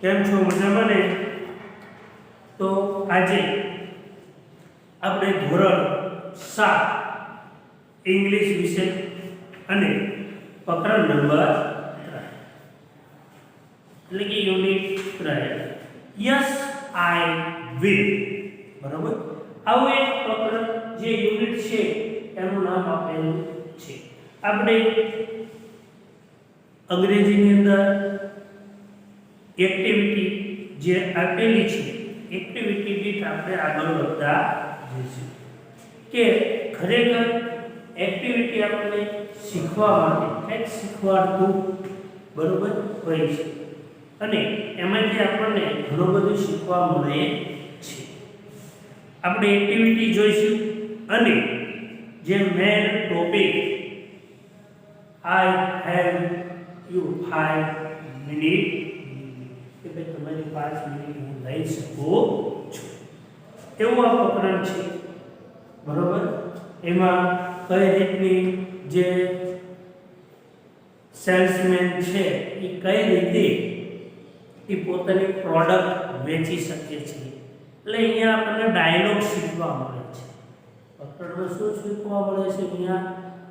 કેમ છો? મજામાં ને? તો આજે આપણે ધોરણ 7 ઇંગ્લિશ વિષય અને પ્રકરણ નંબર 3 એટલે કે યુનિટ 3 યસ આઈ વિલ, બરાબર. આવું એક પ્રકરણ જે યુનિટ છે એનું નામ આપેલું છે. આપણે અંગ્રેજીની અંદર એક્ટિવિટી જે આપેલી છે, એક્ટિવિટી દીઠ આપણે આગળ વધતા જઈશું કે ખરેખર એક્ટિવિટી આપણને શીખવા માટે કંઈક શીખવાડતું બરોબર હોય છે અને એમાંથી આપણને ઘણું બધું શીખવા મળે છે. આપણે એક્ટિવિટી જોઈશું અને જે main topic I have you 5 minute કે ભાઈ તમારી 5 મિનિટ હું લઈ શકું છું, એવું આ પ્રકરણ છે, બરોબર. એમાં કઈ રીતની જે સેલ્સમેન છે એ કઈ રીતે એ પોતાની પ્રોડક્ટ વેચી શકે છે, એટલે અહીંયા આપણને ડાયલોગ શીખવા મળે છે. પ્રકરણમાં શું શીખવા મળે છે? અહીંયા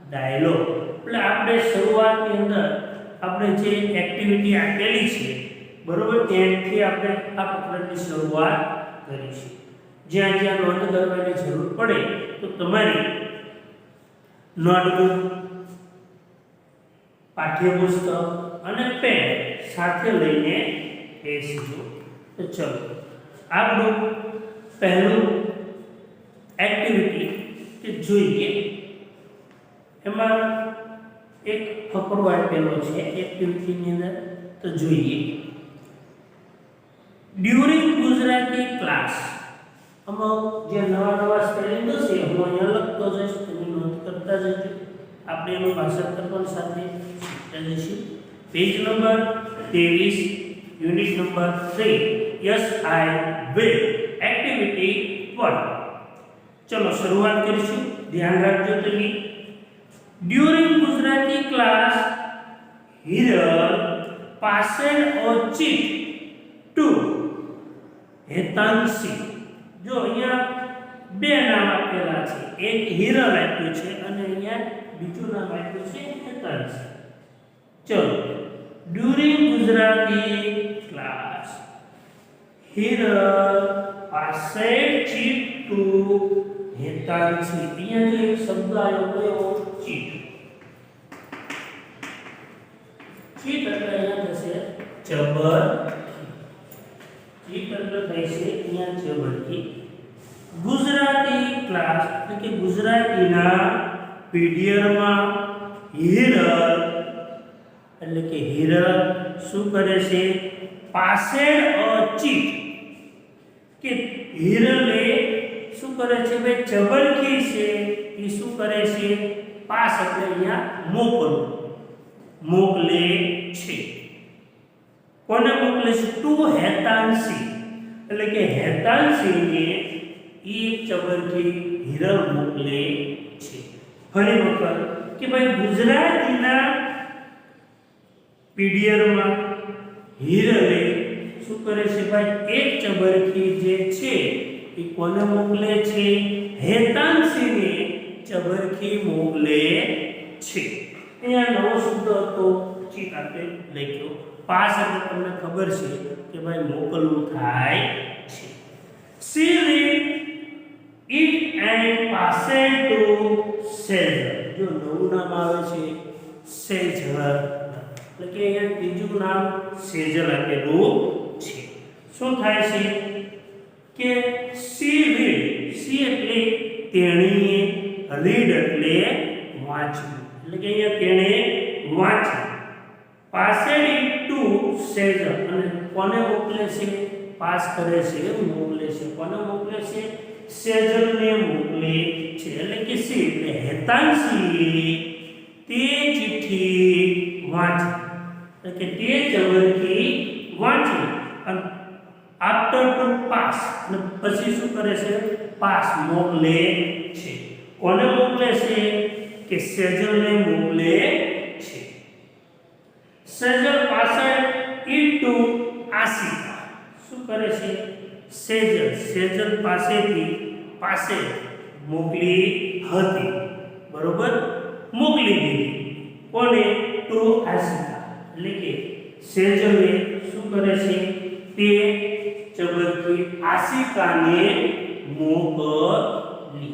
ડાયલોગ. એટલે આપણે શરૂઆતની અંદર આપણે જે એક્ટિવિટી આપેલી છે, બરોબર, ત્યાંથી આપણે આ પ્રકરણની શરૂઆત કરીશું. જ્યાં જ્યાં નોંધ કરવાની જરૂર પડે તો તમારી નોટબુક, પાઠ્યપુસ્તક અને પેન સાથે લઈને બેસજો. તો ચલો આપણું પહેલું એક્ટિવિટી કે જોઈએ, એમાં એક ફકરો આપેલો છે એક્ટિવિટીની અંદર. તો જોઈએ, ડ્યુરિંગ ગુજરાતી ક્લાસ. અમુક જે નવા નવા સ્પેલિંગ હશે હું અહીંયા લખતો જઈશ, તમે નોંધ કરતા જજો. આપણે એનું ભાષાંતર પણ સાથે શીખતા જઈશું. Page number 23, unit number 3, yes I will, activity 1. ચલો શરૂઆત કરીશું. ધ્યાન રાખજો તમે. During Gujarati class Hiral passed a cheat to Hetanshi. જો અહીંયા બે નામ આપેલા છે, એક હિરલ આપ્યું છે અને અહીંયા બીજું નામ આપ્યું છે હેતાંશી. ચલો, during Gujarati class Hiral passed cheat to Hetanshi. અહીંયા જો એક શબ્દ આવ્યો કયો? ચીટ. ચીટ એટલે અહીંયા થશે જબર. ચીટ એટલે થશે અહીંયા જબરથી. ગુજરાતી ક્લાસ એટલે કે ગુજરાતીના પીડિયરમાં હિરલ એટલે કે હિરલ શું કરે છે? પાસેડ અ ચીટ, કે હિરલે શું કરે છે? ભાઈ જબરખી છે એ શું કરે છે? પાસ એટલે અહીંયા મોકલો, મોકલે છે. કોને મોકલે છે? ટુ હેતાંશી એટલે કે હેતાંશીને એક ચબરખી હિરલ મોકલે છે. ફરી વખત કે ભાઈ ગુજરાતીના પીડિયરમાં હિરલે શું કરે છે? ભાઈ એક ચબરખી જે છે એ કોને મોકલે છે? હેતાંશીને ચબરખી મોકલે છે. અહીંયા નવો શબ્દ હતો ચીટ આપણે લખ્યો. પાસ એટલે તમને ખબર છે કે ભાઈ મોકલવું થાય છે. She read it and passed to Sejal. જો નવું નામ આવે છે સેજલ, એટલે કે અહીંયા ત્રીજું નામ સેજલ આપેલું છે. શું થાય છે કે સી રીડ, સી એટલે તેણીએ, રીડ એટલે વાંચવું, એટલે કે અહીંયા તેણે વાંચ્યું. પાસેડ ઇટ ટુ સેજલ અને કોને મોકલે છે? પાસ કરે છે, મોકલે છે. કોને મોકલે છે? સેજલને મોકલે છે. એટલે કે સી એટલે હેતાંશી તે ચિઠ્ઠી વાંચી, એટલે કે તે ચબરખી વાંચી અને આફ્ટર ટુ પાસ અને પછી શું કરે છે? પાસ મોકલે છે. કોને મોકલે છે? કે સેજલને મોકલે છે. Sejal passed it to Ashika. શું કરે છે? સેજલ પાસે મોકલી હતી, બરોબર, મોકલી દીધી કોને? ટુ આશિકા. એટલે કે સેજલે શું કરે છે? તે ચબરખી આશિકાને મોકલી.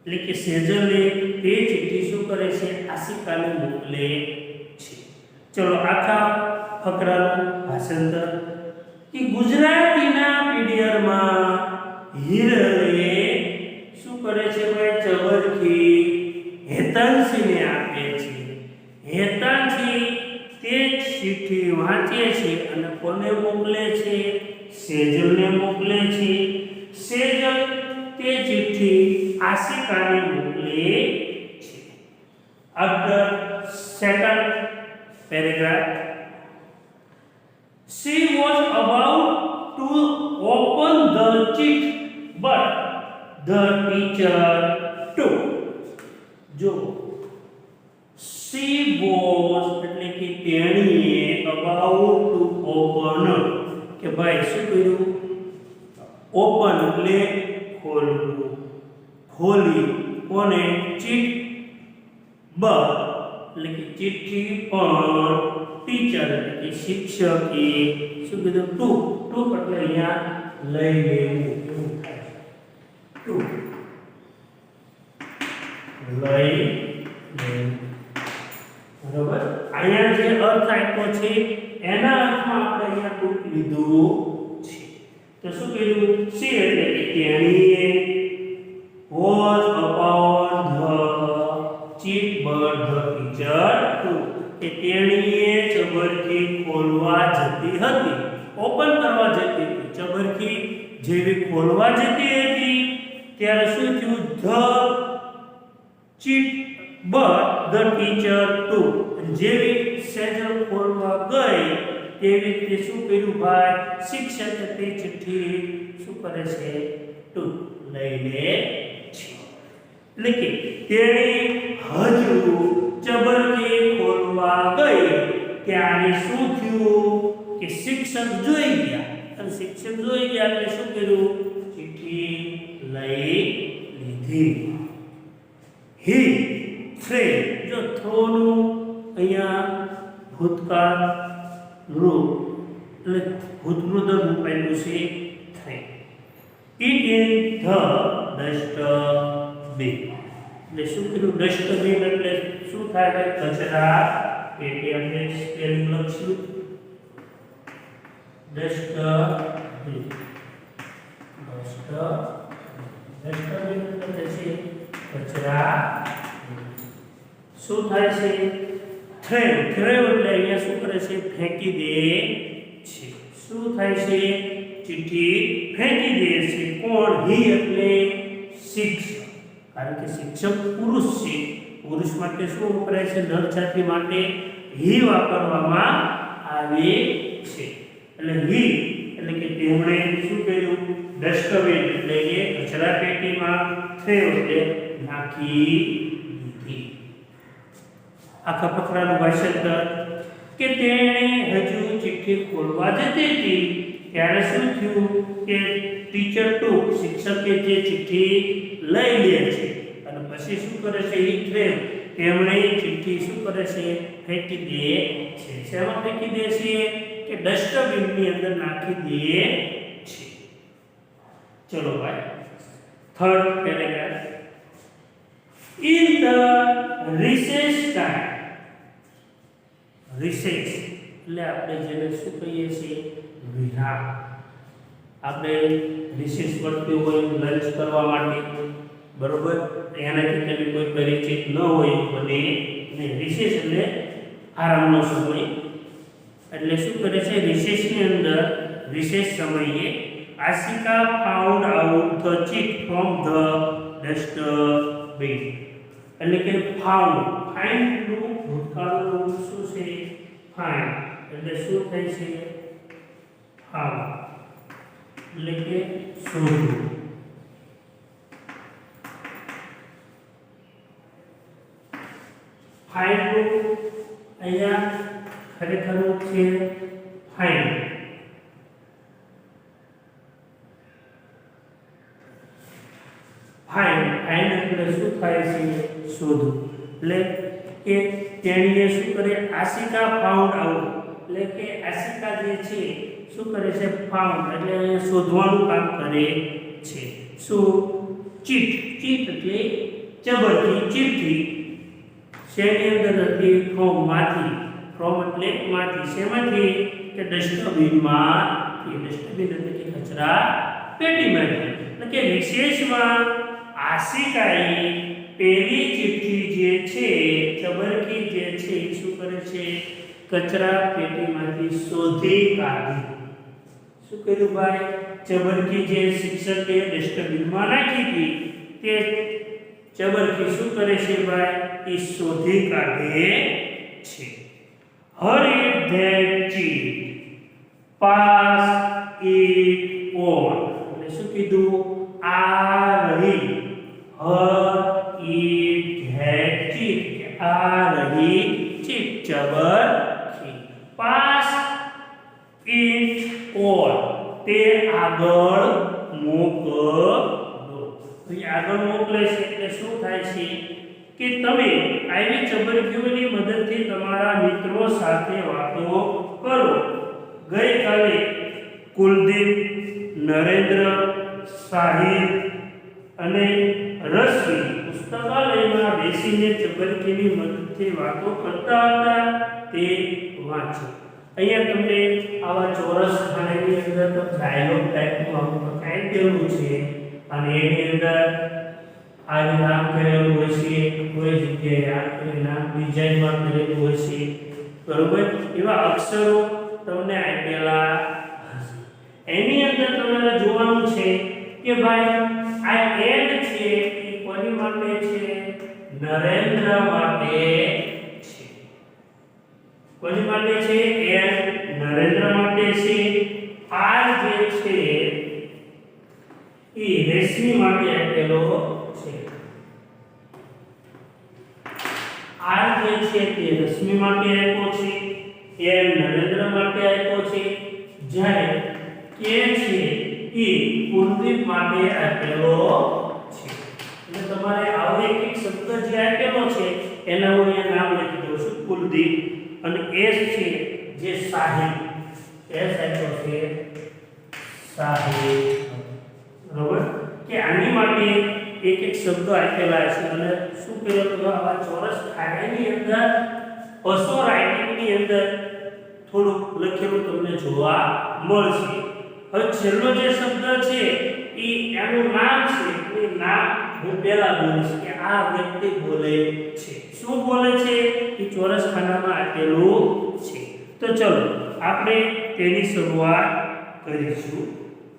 એટલે કે સેજલે તે ચિઠ્ઠી શું કરે છે? આશિકાને મોકલે છે. ચલો આખા ફકરાનું ભાષાંતર કે ગુજરાતીના પીડિયરમાં હિરલે શું કરે છે ભાઈ? ચબરખી હેતાંશીને આપે છે. હેતાંશી તે ચિઠ્ઠી વાંચે છે અને કોને મોકલે છે? સેજલને મોકલે છે. સેજલ તે ચિઠ્ઠી આશિકાને મોકલે છે. After second paragraph, she was about to open the sheet, but the teacher took. જો she was એટલે કે તેણીએ about to open કે ભાઈ શું કર્યું? ઓપન એટલે ખોલવું. ખોલી કોને? ચીટ એટલે કે ચિઠ્ઠી પણ ટીચર એટલે કે શિક્ષકે શું કીધું? ટૂંક એટલે અહીંયા લઈ લેવું. એવું થાય છે. ટૂંક લઈ લેવું, બરોબર. અહીંયા જે અર્થ આપ્યો છે એના અર્થમાં આપણે અહીંયા ટૂંક લીધું છે. તો શું કીધું? સી એટલે કે તેણીએ was upon the cheat but the teacher took. કે તેણીએ ચબરખી ખોલવા જતી હતી, ઓપન કરવા જતી હતી. ચબરખી જેવી ખોલવા જતી હતી ત્યારે શું થયું? The cheat but the teacher took. જેવી સેજલ ખોલવા ગઈ તેવી તે શું કર્યું ભાઈ? શિક્ષકે તે ચિઠ્ઠી શું કરે છે? ટૂંક લઈ લે છે. એટલે કે તેણી હજુ ચબરખી ખોલવા ગઈ ત્યારે શું થયું? કે શિક્ષક જોઈ ગયા, અને શિક્ષક જોઈ ગયા એટલે શું કર્યું? ચિઠ્ઠી લઈ લીધી. હી થ્રે, જો થ્રોનું અહીંયા ભૂતકાળ રૂપ એટલે ભૂતકૃત રૂપ આપ્યું છે threw. It in the dustbin. એટલે શું કીધું? ડસ્ટબિન એટલે શું થાય ભાઈ? કચરા પેટી. આપણે સ્પેલિંગ લખશું ડસ્ટબિન. ડસ્ટબિન એટલે છે કચરા. શું થાય છે? થ્રેવ એટલે અહીંયા શું કરે છે? ફેંકી દે છે. શું થાય છે? ચિઠ્ઠી ફેંકી દે છે. કોણ? હી એટલે શિક્ષક. કારણ કે શિક્ષક પુરુષ છે. પુરુષ માટે શું વપરાય છે? નર જાતિ માટે હી વાપરવામાં આવે છે. એટલે હી એટલે કે તેમણે શું કર્યું? ડસ્ટબિન એટલે કે કચરા પેટીમાં થ્રેવ એટલે નાખી દીધી. આખા ફકરાનું ભાષાંતર કે તેણે હજુ ચિઠ્ઠી ખોલવા જતી હતી ત્યારે શું થયું? કે ટીચર ટૂંક શિક્ષકે જે ચિઠ્ઠી લઈ લે છે અને પછી શું કરે છે? તેમણે ચિઠ્ઠી શું કરે છે? ફેંકી દે છે. શેમાં ફેંકી દે છે? કે ડસ્ટબિનની અંદર નાખી દે છે. ચલો ભાઈ third paragraph. In the recess time. Recess એટલે આપણે જેને શું કહીએ છીએ? વિરામ. આપણે રિસેસ પડતી હોય લંચ કરવા માટે, બરોબર, એનાથી તમે કોઈ પરિચિત ન હોય બને નહીં. રિસેસ એટલે આરામનો સમય. એટલે શું કરે છે? રિસેસની અંદર રિસેસ સમયે Ashika found out the cheat from the dustbin. એટલે કે ફાઇન્ડ નું ભૂતકાળનું શું છે? ફાઇન્ડ. એટલે શું થાય છે? ફાઉન્ડ એટલે કે શોધવું. ફાઇન્ડ નું અહીંયા ખરેખર છે ફાઇન્ડ. ફાઇન એટલે શું થાય છે શોધવું એટલે કે તેણીએ શું કરે આશિકા ફાઉન્ડ આઉટ એટલે કે આશિકા જે છે શું કરે છે ફાઉન્ડ એટલે શોધવાનું કામ કરે છે શું ચીટ એટલે ચબરથી ચીટથી શેની અંદર હતી ફ્રોમ એટલે માંથી શેમાંથી કે ડસ્ટબિનમાંથી ડસ્ટબિન એટલે કે કચરા પેટીમાંથી એટલે કે વિશેષમાં આશિકાએ પેલી ચિઠ્ઠી જે છે ચબરકી જે છે શું કરે છે કચરા પેટીમાંથી શોધી કાઢી શું કર્યું ભાઈ ચબરકી જે શિક્ષકે ડસ્ટબિનમાં નાખી હતી તે ચબરકી શું કરે છે ભાઈ એ શોધી કાઢે છે hurry that cheat pass it on એટલે શું કીધું આ રહી that cheat કે આ રહી ચીટ ચબરકી pass it on તે આગળ મોકલો તો આગળ મોકલે છે એટલે શું થાય છે કે તમે આવી ચબરકીઓની મદદથી તમારા મિત્રો સાથે વાતો કરો ગઈકાલે કુલદીપ નરેન્દ્ર સાહિલ અને રશ્મિ પુસ્તકાલયમાં બેસીને ચબરકીની મદદથી વાતો કરતા હતા તે વાંચો અહીંયા તમને આવા ચોરસ ખાનાની અંદર તો ડાયલોગ ટાઈપનું અમુક આપેલું છે અને એની અંદર આ નામ કરેલું હોય છે કોઈ જગ્યાએ આ નામ ડિઝાઇનમાં કરેલું હોય છે બરોબર એવા અક્ષરો તમને આપેલા હશે એની અંદર તમારે જોવાનું છે કે ભાઈ આ એન્ડ છે એ કોની માટે છે નરેન્દ્ર માટે છે કોની માટે છે એન્ડ નરેન્દ્ર માટે છે આર જે છે એ રેશમી માટે આપેલો છે આર જે છે તે રશ્મિ માટે આપ્યો છે એમ નરેન્દ્ર માટે આપ્યો છે જ્યારે કે છે એ કુલદીપ માટે આપેલો છે એટલે તમારે આવો એક શબ્દ જે આપેલો છે એના હું અહીંયા નામ લખી દઉં છું કુલદીપ અને એસ છે જે સાહિલ એસ આપ્યો છે સાહિલ બરોબર કે આની માટે એક શબ્દો આપેલા છે અને શું કહેવાય તો આવા ચોરસ ખાનાની અંદર પસો રાઇટિંગની અંદર થોડું લખેલું તમને જોવા મળશે હવે છેલ્લો જે શબ્દ છે એ એનું નામ છે એ નામ હું પહેલા બોલીશ કે આ વ્યક્તિ બોલે છે શું બોલે છે એ ચોરસ ખાનામાં આપેલું છે તો ચલો આપણે તેની શરૂઆત કરીશું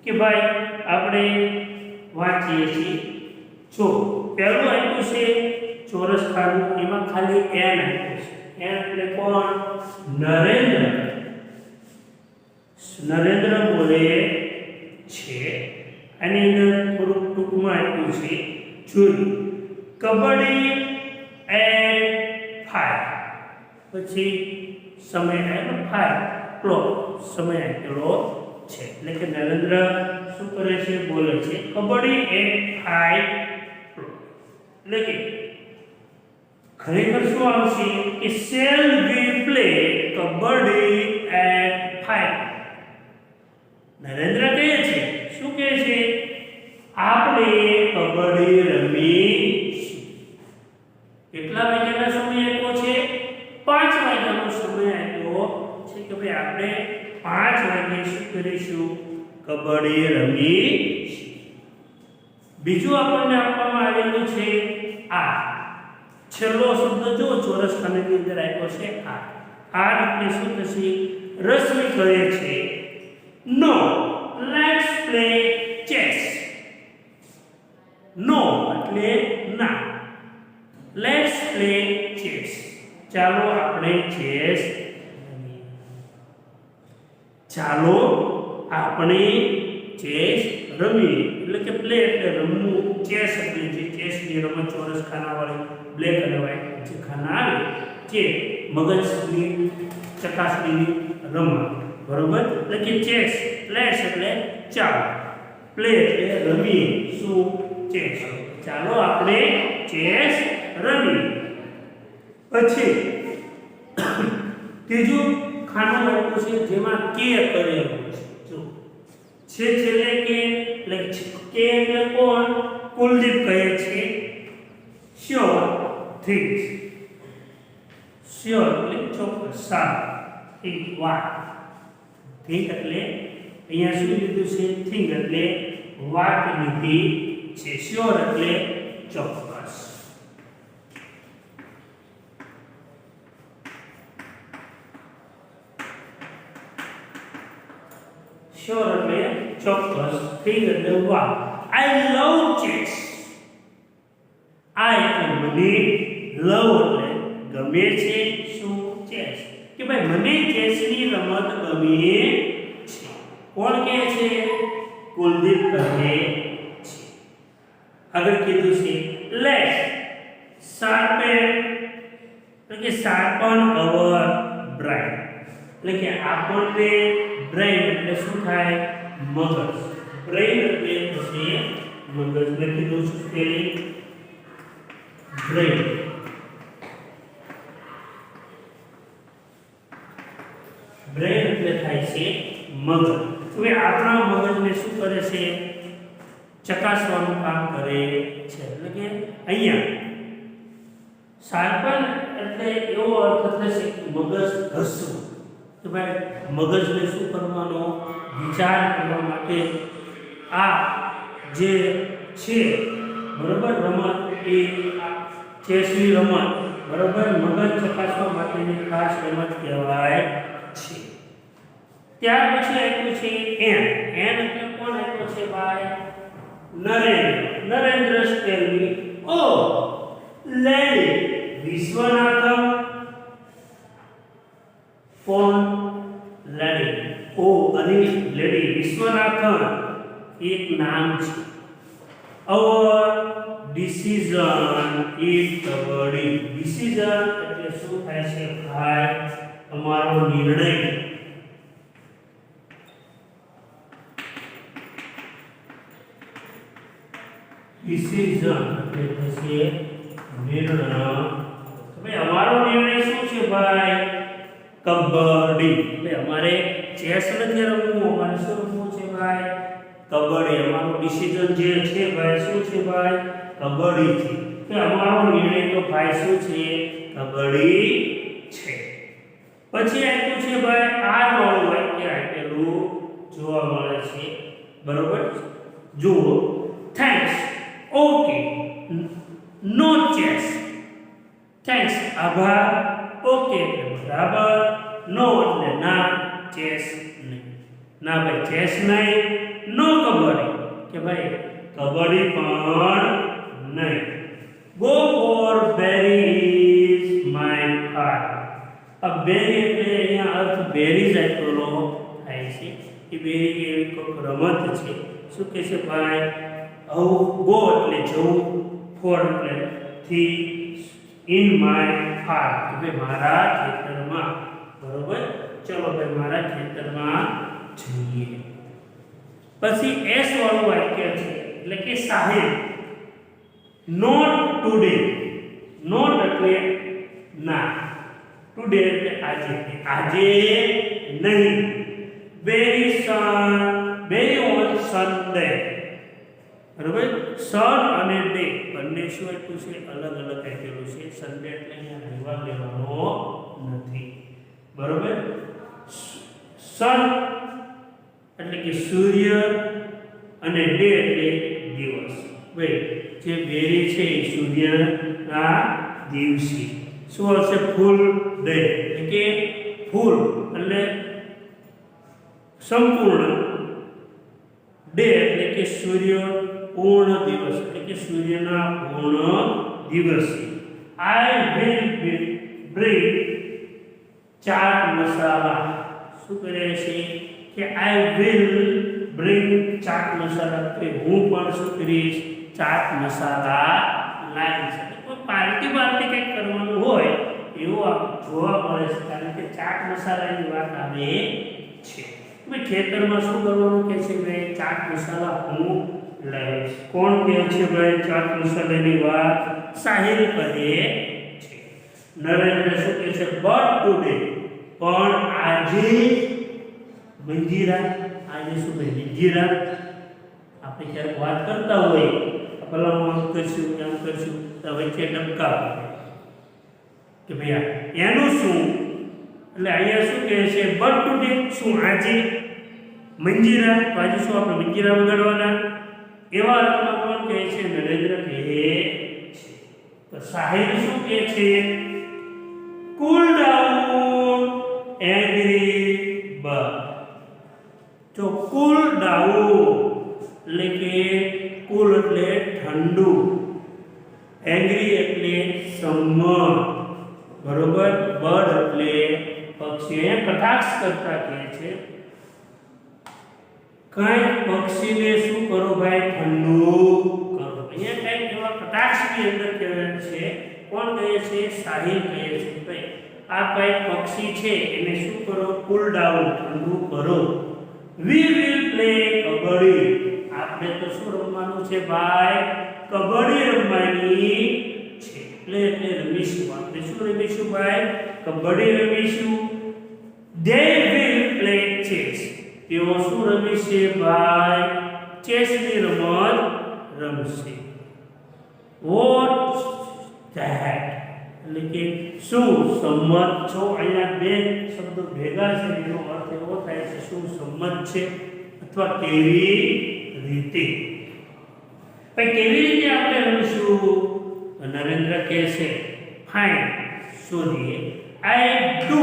કે ભાઈ આપણે વાંચીએ છીએ જો પહેલું આપ્યું છે ચોરસ ખાનું એમાં ખાલી એન આપ્યું છે એન એટલે કોણ નરેન્દ્ર બોલે છે આની અંદર થોડુંક ટૂંકમાં આપ્યું છે જોઈ કબડ્ડી એટ 5 પછી સમય આપ્યો 5 ક્લોક સમય આપેલો છે એટલે કે નરેન્દ્ર શું કરે છે બોલે છે કબડ્ડી એટ 5 એટલે કે ખરેખર શું આવશે કે shall we play kabaddi at 5 Narendra કહે છે શું કહે છે આપણે કબડ્ડી રમીશું કેટલા વાગ્યાનો સમય આપ્યો છે 5 વાગ્યાનો સમય આપ્યો છે કે ભાઈ આપણે 5 વાગે શું કરીશું કબડ્ડી રમીશું બીજું આપણને આપવામાં આવેલું છે આ છેલ્લો શબ્દ જો ચોરસ ખાનાની અંદર આપ્યો છે આ એટલે શું થશે રશ્મિ કહે છે નો લેટ્સ પ્લે ચેસ નો એટલે ના લેટ્સ પ્લે ચેસ ચાલો આપણે ચેસ રમીએ ચાલો આપણે ચેસ રમીએ એટલે કે પ્લે એટલે રમવું ચેસ એટલે જે ચેસની રમત ચોરસ ખાનાવાળી બ્લેક અને વ્હાઇટ જે ખાના આવે જે મગજની ચકાસણીની રમત બરોબર એટલે કે ચેસ પ્લેસ એટલે ચાલો પ્લે એટલે રમીએ શું ચેસ ચાલો આપણે ચેસ રમીએ. પછી ત્રીજું ખાનું આપ્યું છે જેમાં કે કરેલું છે. જો છે છેલ્લે કે એટલે કે એટલે કોણ? કુલદીપ કહે છે શ્યોર થિંગ્સ. શ્યોર એટલે ચોક્કસ, સારું. થિંક વાત. થિંક એટલે અહીંયા શું લીધું છે? થિંક એટલે વાત લીધી છે. શ્યોર એટલે ચોક્કસ. શ્યોર એટલે ચોક્કસ, થિંક એટલે વાત. આઈ લવ ચેસ. આ એટલે મને, લવ એટલે ગમે છે. શું? ચેસ. કે ભાઈ મને ચેસની રમત ગમે છે. કોણ કહે છે? કુલદીપ કહે છે. આગળ કીધું છે લેટ્સ શાર્પન, એટલે કે શાર્પન અવર બ્રેન. એટલે કે આપણને બ્રેન એટલે શું થાય? મગજ. બ્રેન એટલે થશે મગજ. લખી દઉં છું સ્પેલિંગ બ્રેન. બ્રેન એટલે થાય છે મગજ. હવે આપણા મગજને શું કરે છે? ચકાસવાનું કામ કરે છે. એટલે કે અહીંયા શાર્પન એટલે એવો અર્થ થશે કે મગજ ઘસવું. કે ભાઈ મગજને શું કરવાનો? વિચાર કરવા માટે આ જે છે બરોબર રમત, એ ચેસની રમત બરોબર મગજ ચકાસવા માટેની ખાસ રમત કહેવાય છે. ત્યાર પછી આપ્યું છે એન. એન એટલે કોણ આપ્યો છે ભાઈ? નરેન્દ્ર. નરેન્દ્ર સ્ટેલની ઓ લેડી વિશ્વનાથન. કોણ? લેડી. ઓ અને લેડી વિશ્વનાથન એક નામ છે. અવર ડિસિઝન ઇઝ કબડ્ડી. ડિસિઝન એટલે શું થાય છે ભાઈ? તમારો નિર્ણય. ડિસિઝન એટલે થશે નિર્ણય. ભાઈ અમારો નિર્ણય શું છે ભાઈ? કબડ્ડી. એટલે અમારે ચેસ નથી રમવું, અમારે શું રમવું છે ભાઈ? કબડ્ડી. અમારો ડિસિઝન જે છે ભાઈ શું છે ભાઈ? કબડ્ડી છે. કે અમારો નિર્ણય તો ભાઈ શું છે? કબડ્ડી છે. પછી આપ્યું છે ભાઈ આ વાળું વાક્ય આપેલું જોવા મળે છે બરોબર. જુઓ થેન્ક્સ, ઓકે, નો ચેસ. થેન્ક્સ આભાર, ઓકે એટલે બરાબર, નો એટલે ના, ચેસ નહીં. ના ભાઈ ચેસ નહીં, નો કબડ્ડી. કે ભાઈ કબડ્ડી પણ નહીં. Go for berries my heart. अब બેરી એટલે અહીંયા અર્થ બેરીઝ આપ્યો થાય છે. એ બેરી એવી કોઈક રમત છે. શું કહે છે ભાઈ? ગો એટલે જવું, ફોર એટલે થી, ઇન માય હાર્ટ કે ભાઈ મારા ખેતરમાં બરોબર. ચલો ભાઈ મારા ખેતરમાં જઈએ. પછી એસ વાળું વાક્ય છે એટલે કે સાહેબ. Not today. નોટ એટલે ના, ટુડે એટલે આજે. આજે નહીં. વેરી ઓન સન્ડે બરોબર. સન અને ડે બંને શું આપ્યું છે? અલગ અલગ આપેલું છે. સન્ડે એટલે અહીંયા રહેવા લેવાનો નથી બરોબર. સન એટલે કે સૂર્ય અને ડે એટલે દિવસ. ભાઈ જે બેરી છે એ સૂર્યના દિવસે. શું હશે? ફૂલ ડે એટલે કે ફૂલ એટલે સંપૂર્ણ, ડે એટલે કે સૂર્ય પૂર્ણ દિવસ એટલે કે સૂર્યના પૂર્ણ દિવસે. આઈ વિલ બ્રિંગ ચાટ મસાલા. શું કરે છે કે આઈ વિલ બ્રિંગ ચાટ મસાલા. કે હું પણ શું કરીશ? ચાટ મસાલા લાવીશ. કોઈ પાર્ટી કંઈક કરવાનું હોય એવું જોવા મળે છે. કારણ કે ચાટ મસાલાની વાત આવે છે. ખેતરમાં શું કરવાનું કે છે ભાઈ? ચાટ મસાલા હું લે કોણ કહે છે ભાઈ ચાર કુશલેની વાત સાહિલ કહે છે નરેન્દ્ર શું કહે છે બટ ટુડે પણ આજે મંજીરા આજે શું ભાઈ મંજીરા આપણે ક્યારેક વાત કરતા હોય ભલા આમ કરશું આમ કરશું તો વચ્ચે ડબકા કે ભાઈ એનું શું એટલે અહીંયા શું કહે છે બટ ટુડે શું આજે મંજીરા તો આજે શું આપણે મંજીરા વગાડવાના એવા અર્થમાં કોણ કહે છે નરેન્દ્ર કહે છે તો સાહિલ શું કહે છે કુલ ડાઉન એગ્રી બટ તો કુલ ડાઉન એટલે કે કુલ એટલે ઠંડુ એંગ્રી એટલે સંમત બરોબર બર્ડ એટલે પક્ષી અહીંયા કટાક્ષ કરતા કહે છે કઈ પક્ષીને શું કરો ભાઈ ઠંડુ કરો અહીંયા કઈ એવા કટાક્ષની અંદર કહેવાય છે કોણ કહે છે સાહિલ કહે છે ભાઈ આ કઈ પક્ષી છે એને શું કરો કુલ ડાઉન ઠંડુ કરો વી વિલ પ્લે કબડ્ડી આપણે તો શું રમવાનું છે ભાઈ કબડ્ડી રમવાની છે પ્લે એટલે રમીશું આપણે શું રમીશું ભાઈ kabaddi રમીશું they will play chess તેઓ શું રમશે ભાઈ ચેસની રમત રમશે what that એટલે કે શું સંમત છો અહીંયા બે શબ્દો ભેગા છે એનો અર્થ એવો થાય છે શું સંમત છે અથવા કેવી રીતે ભાઈ કેવી રીતે આપણે રમીશું નરેન્દ્ર કહે છે ફાઇન શોધીએ આઈ ડુ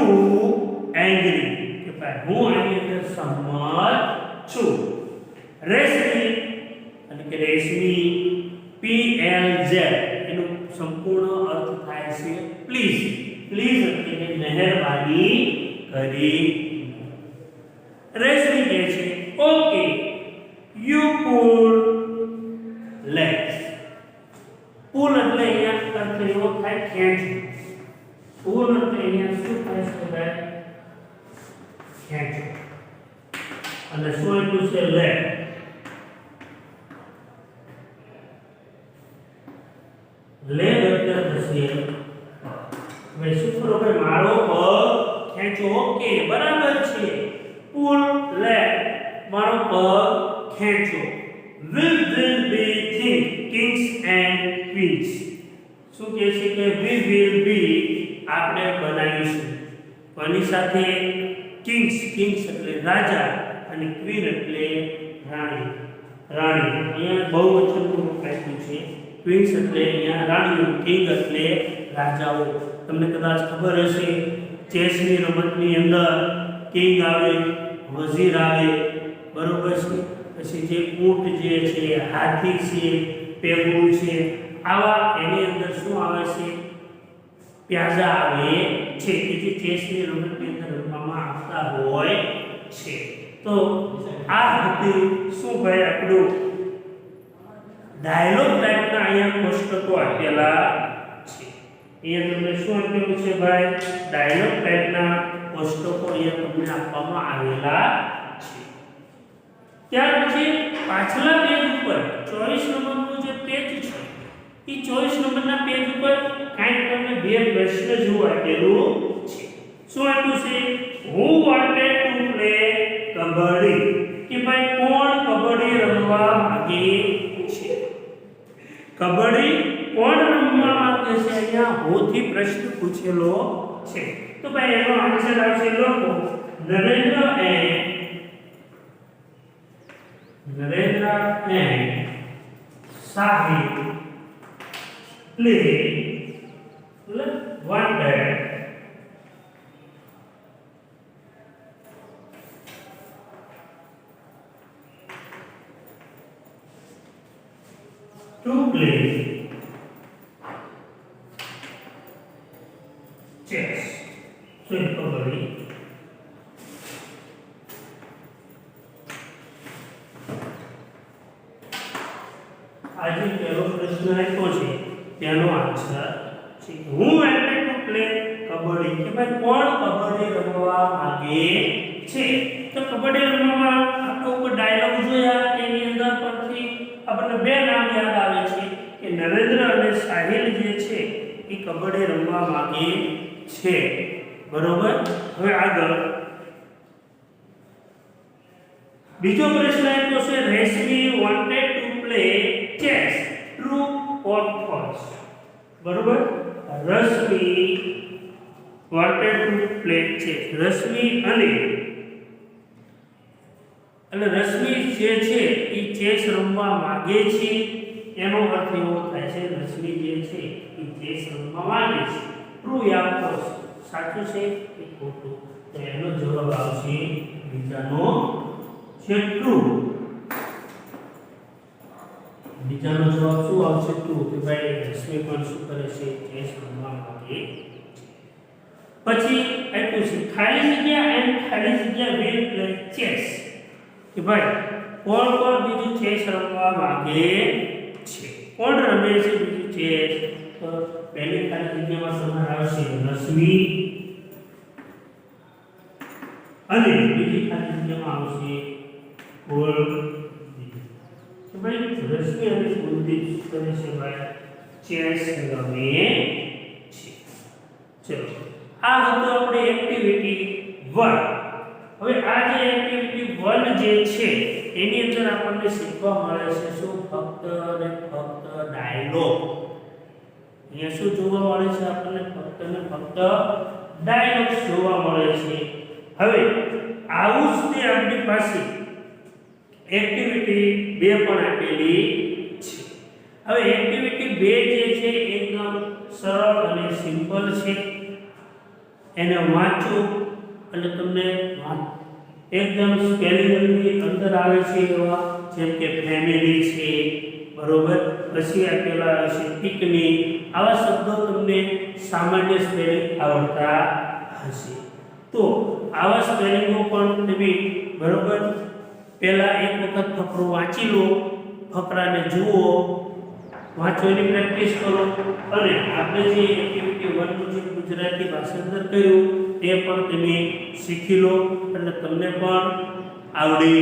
એંગ્રી કે ભાઈ હું આની અંદર સંમત છું રેશમી એટલે કે રેશમી PLZ એનો સંપૂર્ણ અર્થ થાય છે પ્લીઝ પ્લીઝ એટલે મહેરબાની કરી રેશમી કહે છે ઓકે યુ પુલ લેટ્સ પુલ એટલે અહીંયા અર્થ એવો થાય ખેંચવું પુલ એટલે અહીંયા શું થાય છે ભાઈ ખેંચવું અને શું એટલું છે લેટ લેટ એટલે થશે હવે શું કરો ભાઈ મારો પગ ખેંચો ઓકે બરાબર છે પુલ લેટ મારો પગ ખેંચો will be kings and queens શું કહે છે કે we will be આપણે બનાવીશું કોની સાથે કિંગ્સ કિંગ્સ એટલે રાજા અને ક્વીન એટલે રાણી રાણી અહીંયા બહુવચનનું રૂપ આપ્યું છે ક્વીન્સ એટલે અહીંયા રાણીઓ કિંગ એટલે રાજાઓ તમને કદાચ ખબર હશે ચેસની રમતની અંદર કિંગ આવે વઝીર આવે બરોબર છે પછી જે ઊંટ જે છે હાથી છે પેગું છે આવા એની અંદર શું આવે છે પ્યાજા આવે છે કે જે ચેસની રમતની અંદર રમવામાં આવતા હોય છે તો આ હતું શું ભાઈ આપણું ડાયલોગ ટાઈપના અહીંયા કોષ્ટકો આપેલા છે અહીંયા તમને શું આપેલું છે ભાઈ ડાયલોગ ટાઈપના કોષ્ટકો અહીંયા તમને આપવામાં આવેલા છે ત્યાર પછી પાછલા પેજ ઉપર 24 નંબરનું જે પેજ છે એ 24 નંબરના પેજ ઉપર કાંઈક તમને બે પ્રશ્ન જેવું આપેલું છે શું આપ્યું છે હુ વોન્ટેડ ટુ પ્લે કબડ્ડી કે ભાઈ કોણ કબડ્ડી રમવા માંગે છે કબડ્ડી કોણ રમવા માંગે છે અહીંયા હોથી પ્રશ્ન પૂછેલો છે તો ભાઈ એનો આન્સર આવશે લોકો Narendra and Sahil play wanted to play chess. So probably આજે પહેલો પ્રશ્ન આપ્યો છે તેનો આન્સર છે હું વોન્ટેડ ટુ પ્લે કબડ્ડી કે ભાઈ કોણ કબડ્ડી રમવા માંગે છે તો કબડ્ડી રમવામાં આપણે ઉપર ડાયલોગ જોયા તેની અંદર પરથી આપણને બે નામ યાદ આવે છે કે નરેન્દ્ર અને સાહિલ જે છે એ કબડ્ડી રમવા માંગે છે, બરોબર. હવે આગળ બીજો પ્રશ્ન આપ્યો છે રેશમી wanted to play chess, true or false, બરોબર. Rashmi wanted to play chess, Rashmi અને રશ્મિ જે છે એ ચેસ રમવા માંગે છે, એનો અર્થ એવો થાય છે રશ્મિ જે છે એ ચેસ રમવા માંગે છે. ટ્રુ યા ફોલ્સ, સાચું છે કે ખોટું? તો એનો જવાબ આવશે બીજાનો છે ટ્રુ. બીજાનો જવાબ શું આવશે? ટ્રુ, કે ભાઈ રશ્મિ પણ શું કરે છે? ચેસ રમવા માંગે. પછી આપ્યું છે ખાલી જગ્યા એન્ડ ખાલી જગ્યા વિલ પ્લે ચેસ, કે ભાઈ કોણ કોણ બીજું ચેસ રમવા માંગે છે? કોણ રમે છે બીજું ચેસ? તો પહેલી ખાલી જગ્યામાં તમારે આવશે રશ્મિ અને બીજી ખાલી જગ્યામાં આવશે કુલદીપ. તો ભાઈ રશ્મિ અને કુલદીપ શું કરે છે? ભાઈ ચેસ રમે છે. ચલો, આ હતું આપણે એક્ટિવિટી 1. હવે આ જે એક્ટિવિટી 1 જે છે એની અંદર આપણને શીખવા મળે છે શું? ફક્ત અને ફક્ત ડાયલોગ. અહીંયા શું જોવા મળે છે આપણને? ફક્ત અને ફક્ત ડાયલોગ જોવા મળે છે. હવે આવું જ તે આપણી પાસે એક્ટિવિટી 2 પણ આપેલી છે. હવે એક્ટિવિટી 2 જે છે એકદમ સરળ અને સિમ્પલ છે. એને વાંચો અને તમને એકદમ સ્પેલિંગની અંદર આવે છે એવા, જેમ કે ફેમિલી છે, બરોબર. પછી આપેલા છે પિકનિક. આવા શબ્દો તમને સામાન્ય સ્પેલિંગ આવડતા હશે. તો આવા સ્પેલિંગો પણ તમે બરોબર પહેલા એક વખત ફકરો વાંચી લો, ફકરાને જુઓ, વાંચવાની પ્રેક્ટિસ કરો અને આપણે જે એક્ટિવિટી 1 નું જે ગુજરાતી ભાષાંતર કર્યું તે પણ તમે શીખી લો એટલે તમને પણ આવડી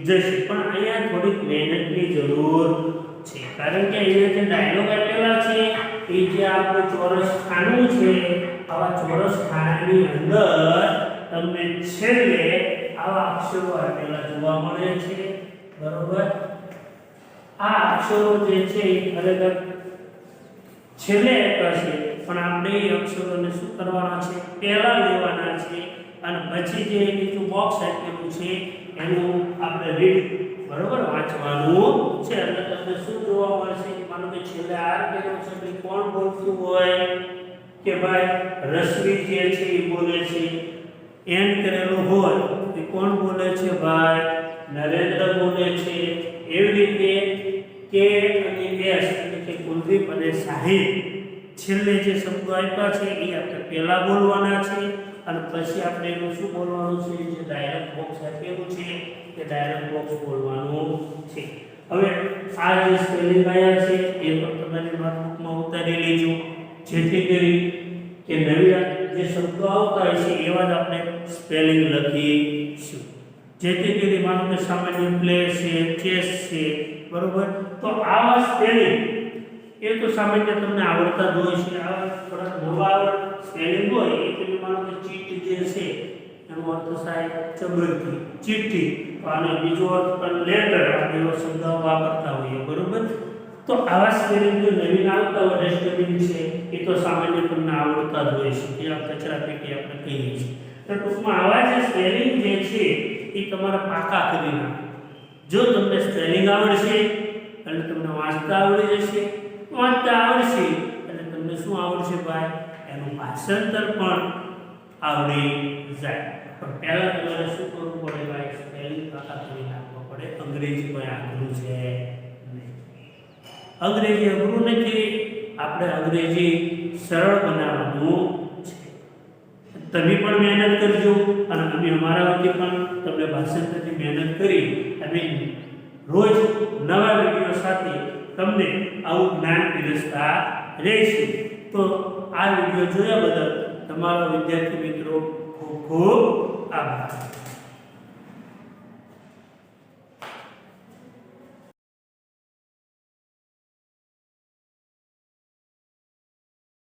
જશે. પણ અહીંયા થોડીક મહેનતની જરૂર છે, કારણ કે અહીંયા જે ડાયલોગ આપેલા છે એ જે આપણું ચોરસ ખાનું છે, આવા ચોરસ ખાનાની અંદર તમને છેલ્લે આવા અક્ષરો આપેલા જોવા મળે છે, બરોબર. આ અક્ષરો જે છે એ ખરેખર છેલ્લે આપ્યા છે, પણ આપણે એ અક્ષરોને શું કરવાના છે? પહેલા લેવાના છે અને પછી જે નીચું બોક્સ આપેલું છે એનું આપણે રીડ બરોબર વાંચવાનું છે. એટલે તમને શું જોવા મળશે? માનો કે છેલ્લે આર કહેવું છે એટલે કોણ બોલતું હોય? કે ભાઈ રશ્મિ જે છે એ બોલે છે. એન્ડ કરેલું હોય એ કોણ બોલે છે? ભાઈ નરેન્દ્ર બોલે છે. એવી રીતે કે અને એસ એટલે કે કુલદીપ અને સાહિલ છેલ્લે જે શબ્દો આપ્યા છે એ આપણે પહેલા બોલવાના છે અને પછી આપણે એનું શું બોલવાનું છે? જે ડાયરેક્ટ બોક્સ આપેલું છે તે ડાયરેક્ટ બોક્સ બોલવાનું છે. હવે આ જે સ્પેલિંગ આયા છે એ પણ તમારી નોટબુકમાં ઉતારી લેજો, જેથી કરી કે નવી જે શબ્દો આવતા હોય છે એવા જ આપણે સ્પેલિંગ લખીશું. જેથી કરી માનો કે સામાન્ય પ્લે છે, ચેસ છે, બરોબર. તો આવા સ્પેલિંગ એ તો સામાન્ય તમને આવડતા જ હોય છે. આવા થોડા નવા સ્પેલિંગ હોય એ તમે માનો કે ચીટ જે છે એનો અર્થ થાય ચબરથી, ચીઠી. તો આનો બીજો અર્થ પણ લેટર, આપણે એવો શબ્દ વાપરતા હોઈએ, બરોબર. તો આવા સ્પેલિંગ જો નવીન આવતા હોય ડસ્ટબિન છે એ તો સામાન્ય તમને આવડતા જ હોય છે, એ કચરા પેટી આપણે કહીએ છીએ. તો ટૂંકમાં આવા જે સ્પેલિંગ જે છે એ તમારા પાકા કરી નાખો. જો તમને સ્પેલિંગ આવડશે એટલે તમને વાંચતા આવડી જશે, વાંચતા આવડશે એટલે તમને શું આવડશે? ભાઈ એનું ભાષાંતર પણ આવડી જાય. પણ પહેલા તમારે શું કરવું પડે? ભાઈ સ્પેલિંગ પાકા કરી નાખવા પડે. અંગ્રેજી કોઈ આકરું છે નહીં, અંગ્રેજી અઘરું નથી, આપણે અંગ્રેજી સરળ બનાવવાનું છે. તમે પણ મહેનત કરજો અને અમે અમારા વતી પણ તમને ભાષાંતરની મહેનત કરી અમે રોજ નવા વિડીયો સાથે તમને આવું જ્ઞાન પીરસતા રહીશું. તો આ વિડીયો જોયા બદલ તમારો વિદ્યાર્થી મિત્રો ખૂબ ખૂબ આભાર.